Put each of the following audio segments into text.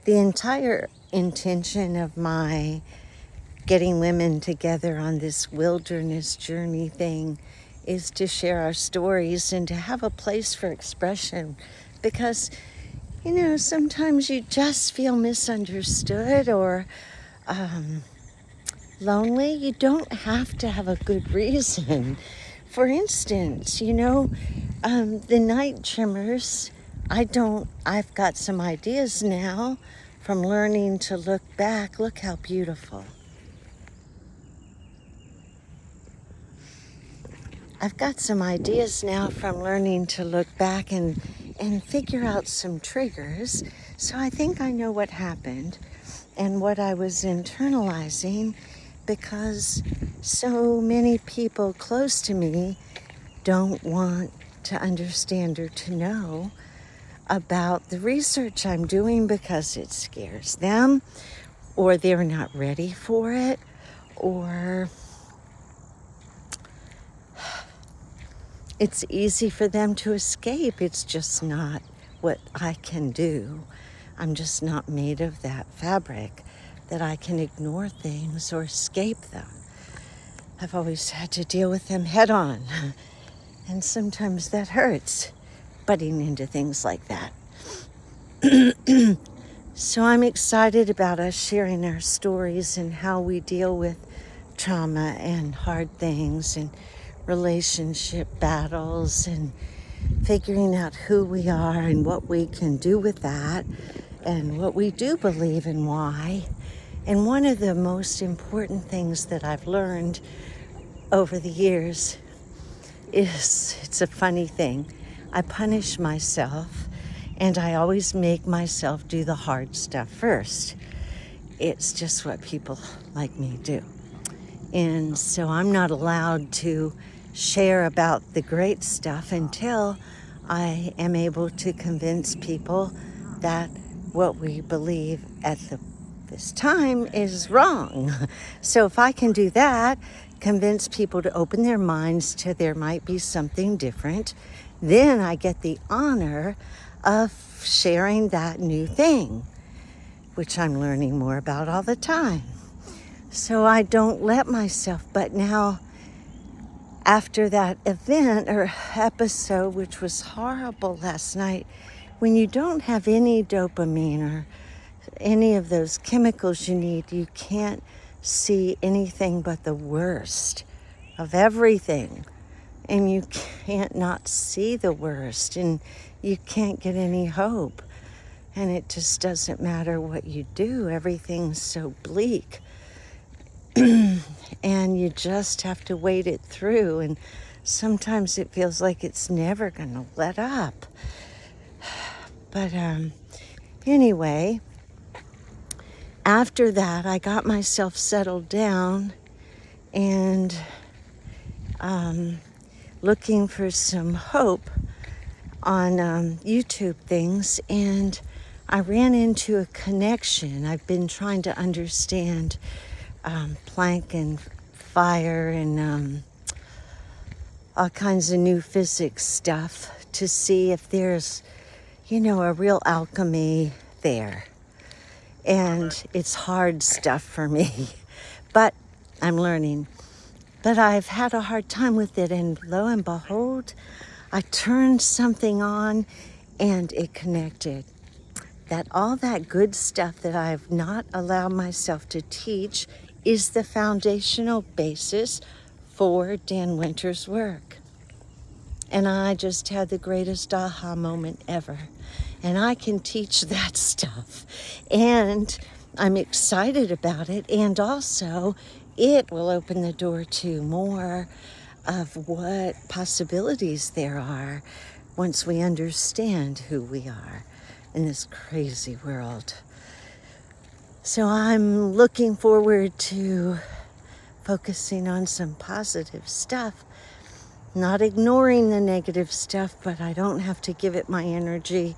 The entire intention of my getting women together on this wilderness journey thing is to share our stories and to have a place for expression, because sometimes you just feel misunderstood or lonely. You don't have to have a good reason. For instance, the night tremors, I've got some ideas now from learning to look back. Look how beautiful. I've got some ideas now from learning to look back and figure out some triggers. So I think I know what happened and what I was internalizing, because so many people close to me don't want to understand or to know about the research I'm doing because it scares them, or they're not ready for it, or it's easy for them to escape. It's just not what I can do. I'm just not made of that fabric that I can ignore things or escape them. I've always had to deal with them head on. And sometimes that hurts, butting into things like that. So I'm excited about us sharing our stories and how we deal with trauma and hard things and relationship battles, and figuring out who we are and what we can do with that and what we do believe and why. And one of the most important things that I've learned over the years is, it's a funny thing, I punish myself and I always make myself do the hard stuff first. It's just what people like me do. And so I'm not allowed to share about the great stuff until I am able to convince people that what we believe at this time is wrong. So if I can do that, convince people to open their minds to there might be something different, then I get the honor of sharing that new thing, which I'm learning more about all the time. So I don't let myself, but now after that event or episode, which was horrible last night, when you don't have any dopamine or any of those chemicals you need, you can't see anything but the worst of everything. And you can't not see the worst, and you can't get any hope. And it just doesn't matter what you do. Everything's so bleak. And you just have to wait it through. And sometimes it feels like it's never going to let up. But anyway, after that, I got myself settled down and looking for some hope on YouTube things. And I ran into a connection. I've been trying to understand Planck and fire and all kinds of new physics stuff to see if there's, a real alchemy there. And it's hard stuff for me, but I'm learning. But I've had a hard time with it, and lo and behold, I turned something on and it connected. That all that good stuff that I've not allowed myself to teach is the foundational basis for Dan Winter's work. And I just had the greatest aha moment ever. And I can teach that stuff. And I'm excited about it. And also, it will open the door to more of what possibilities there are once we understand who we are in this crazy world. So I'm looking forward to focusing on some positive stuff, not ignoring the negative stuff, but I don't have to give it my energy.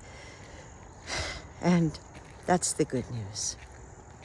And that's the good news.